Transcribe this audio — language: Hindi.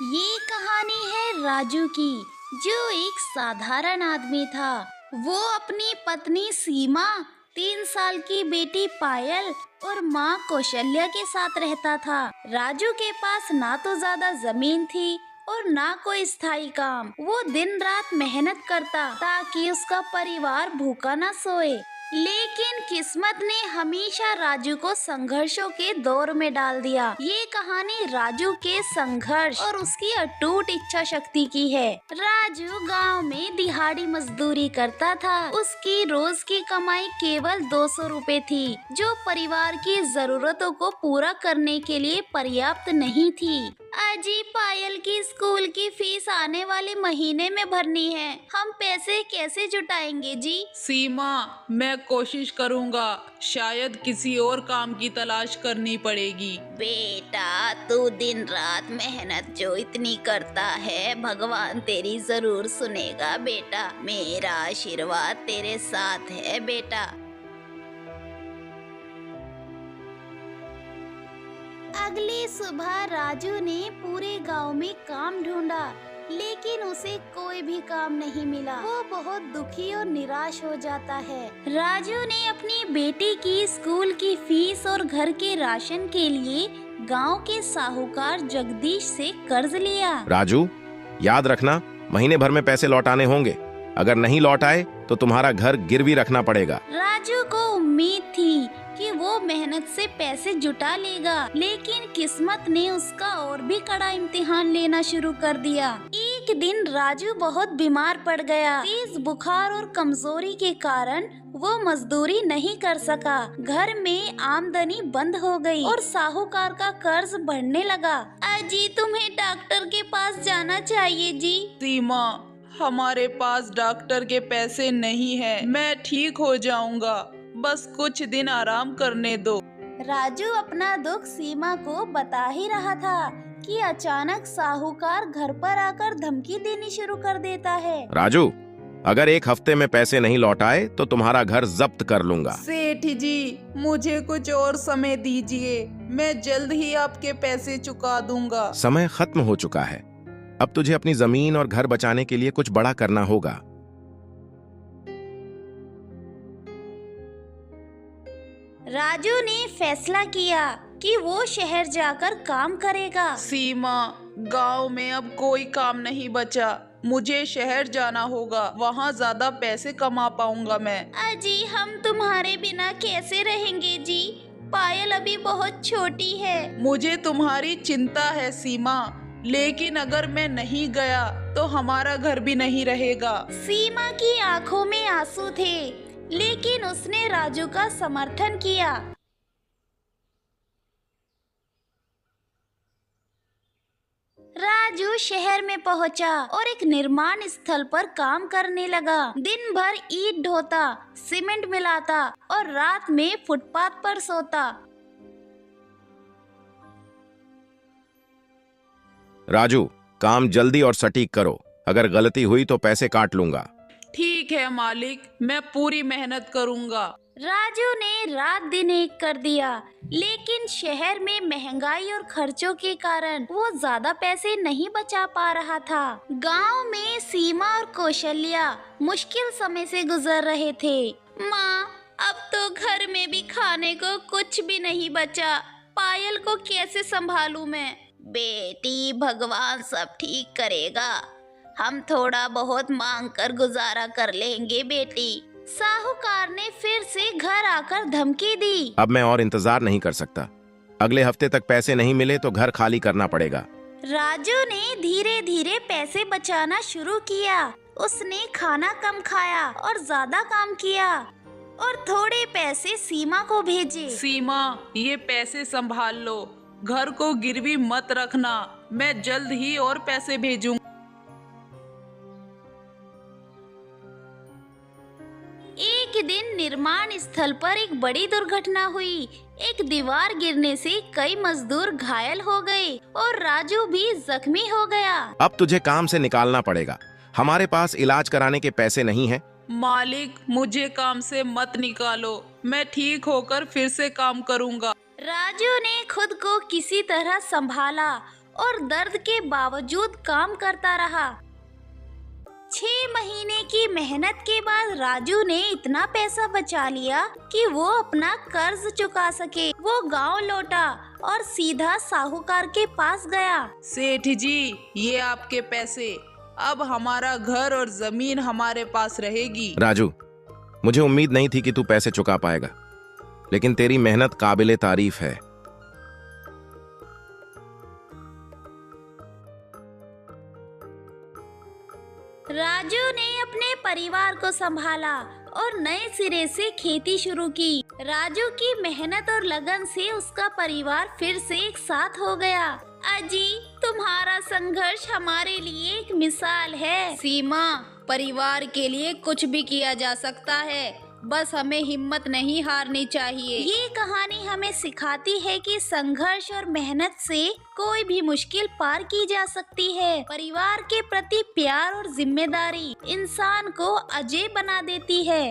ये कहानी है राजू की, जो एक साधारण आदमी था। वो अपनी पत्नी सीमा, 3 साल की बेटी पायल और माँ कौशल्या के साथ रहता था। राजू के पास ना तो ज्यादा जमीन थी और ना कोई स्थायी काम। वो दिन रात मेहनत करता ताकि उसका परिवार भूखा ना सोए। लेकिन किस्मत ने हमेशा राजू को संघर्षों के दौर में डाल दिया। ये कहानी राजू के संघर्ष और उसकी अटूट इच्छा शक्ति की है। राजू गांव में दिहाड़ी मजदूरी करता था। उसकी रोज की कमाई केवल 200 रुपए थी, जो परिवार की जरूरतों को पूरा करने के लिए पर्याप्त नहीं थी। अजी, पायल की स्कूल की फीस आने वाले महीने में भरनी है। हम पैसे कैसे जुटाएंगे जी? सीमा, मैं कोशिश करूंगा। शायद किसी और काम की तलाश करनी पड़ेगी। बेटा, तू दिन रात मेहनत जो इतनी करता है, भगवान तेरी जरूर सुनेगा बेटा। मेरा आशीर्वाद तेरे साथ है बेटा। अगली सुबह राजू ने पूरे गांव में काम ढूंढा, लेकिन उसे कोई भी काम नहीं मिला। वो बहुत दुखी और निराश हो जाता है। राजू ने अपनी बेटी की स्कूल की फीस और घर के राशन के लिए गांव के साहूकार जगदीश से कर्ज लिया। राजू, याद रखना, महीने भर में पैसे लौटाने होंगे। अगर नहीं लौट आए तो तुम्हारा घर गिरवी रखना पड़ेगा। राजू को उम्मीद थी कि वो मेहनत से पैसे जुटा लेगा, लेकिन किस्मत ने उसका और भी कड़ा इम्तिहान लेना शुरू कर दिया। एक दिन राजू बहुत बीमार पड़ गया। तेज बुखार और कमजोरी के कारण वो मजदूरी नहीं कर सका। घर में आमदनी बंद हो गई और साहूकार का कर्ज बढ़ने लगा। अजी, तुम्हें डॉक्टर के पास जाना चाहिए जी। सीमा, हमारे पास डॉक्टर के पैसे नहीं हैं। मैं ठीक हो जाऊंगा, बस कुछ दिन आराम करने दो। राजू अपना दुख सीमा को बता ही रहा था कि अचानक साहूकार घर पर आकर धमकी देनी शुरू कर देता है। राजू, अगर 1 हफ्ते में पैसे नहीं लौटाए तो तुम्हारा घर जब्त कर लूंगा। सेठ जी, मुझे कुछ और समय दीजिए। मैं जल्द ही आपके पैसे चुका दूंगा। समय खत्म हो चुका है। अब तुझे अपनी जमीन और घर बचाने के लिए कुछ बड़ा करना होगा। राजू ने फैसला किया कि वो शहर जाकर काम करेगा। सीमा, गांव में अब कोई काम नहीं बचा। मुझे शहर जाना होगा, वहाँ ज्यादा पैसे कमा पाऊंगा मैं। अजी, हम तुम्हारे बिना कैसे रहेंगे जी? पायल अभी बहुत छोटी है। मुझे तुम्हारी चिंता है सीमा, लेकिन अगर मैं नहीं गया तो हमारा घर भी नहीं रहेगा। सीमा की आंखों में आंसू थे, लेकिन उसने राजू का समर्थन किया। राजू शहर में पहुंचा और एक निर्माण स्थल पर काम करने लगा। दिन भर ईंट ढोता, सीमेंट मिलाता और रात में फुटपाथ पर सोता। राजू, काम जल्दी और सटीक करो। अगर गलती हुई तो पैसे काट लूंगा। ठीक है मालिक, मैं पूरी मेहनत करूंगा। राजू ने रात दिन एक कर दिया, लेकिन शहर में महंगाई और खर्चों के कारण वो ज्यादा पैसे नहीं बचा पा रहा था। गांव में सीमा और कौशल्या मुश्किल समय से गुजर रहे थे। माँ, अब तो घर में भी खाने को कुछ भी नहीं बचा। पायल को कैसे संभालूं मैं? बेटी, भगवान सब ठीक करेगा। हम थोड़ा बहुत मांग कर गुजारा कर लेंगे बेटी। साहूकार ने फिर से घर आकर धमकी दी। अब मैं और इंतजार नहीं कर सकता। अगले हफ्ते तक पैसे नहीं मिले तो घर खाली करना पड़ेगा। राजू ने धीरे धीरे पैसे बचाना शुरू किया। उसने खाना कम खाया और ज्यादा काम किया और थोड़े पैसे सीमा को भेजे। सीमा, ये पैसे संभाल लो। घर को गिरवी मत रखना। मैं जल्द ही और पैसे भेजूंगा। एक दिन निर्माण स्थल पर एक बड़ी दुर्घटना हुई। एक दीवार गिरने से कई मजदूर घायल हो गए और राजू भी जख्मी हो गया। अब तुझे काम से निकालना पड़ेगा। हमारे पास इलाज कराने के पैसे नहीं हैं। मालिक, मुझे काम से मत निकालो। मैं ठीक होकर फिर से काम करूंगा। राजू ने खुद को किसी तरह संभाला और दर्द के बावजूद काम करता रहा। 6 महीने की मेहनत के बाद राजू ने इतना पैसा बचा लिया कि वो अपना कर्ज चुका सके। वो गांव लौटा और सीधा साहूकार के पास गया। सेठ जी, ये आपके पैसे। अब हमारा घर और जमीन हमारे पास रहेगी। राजू, मुझे उम्मीद नहीं थी कि तू पैसे चुका पाएगा, लेकिन तेरी मेहनत काबिले तारीफ है। राजू ने अपने परिवार को संभाला और नए सिरे से खेती शुरू की। राजू की मेहनत और लगन से उसका परिवार फिर से एक साथ हो गया। अजी, तुम्हारा संघर्ष हमारे लिए एक मिसाल है। सीमा, परिवार के लिए कुछ भी किया जा सकता है, बस हमें हिम्मत नहीं हारनी चाहिए। ये कहानी हमें सिखाती है कि संघर्ष और मेहनत से कोई भी मुश्किल पार की जा सकती है। परिवार के प्रति प्यार और जिम्मेदारी इंसान को अजेय बना देती है।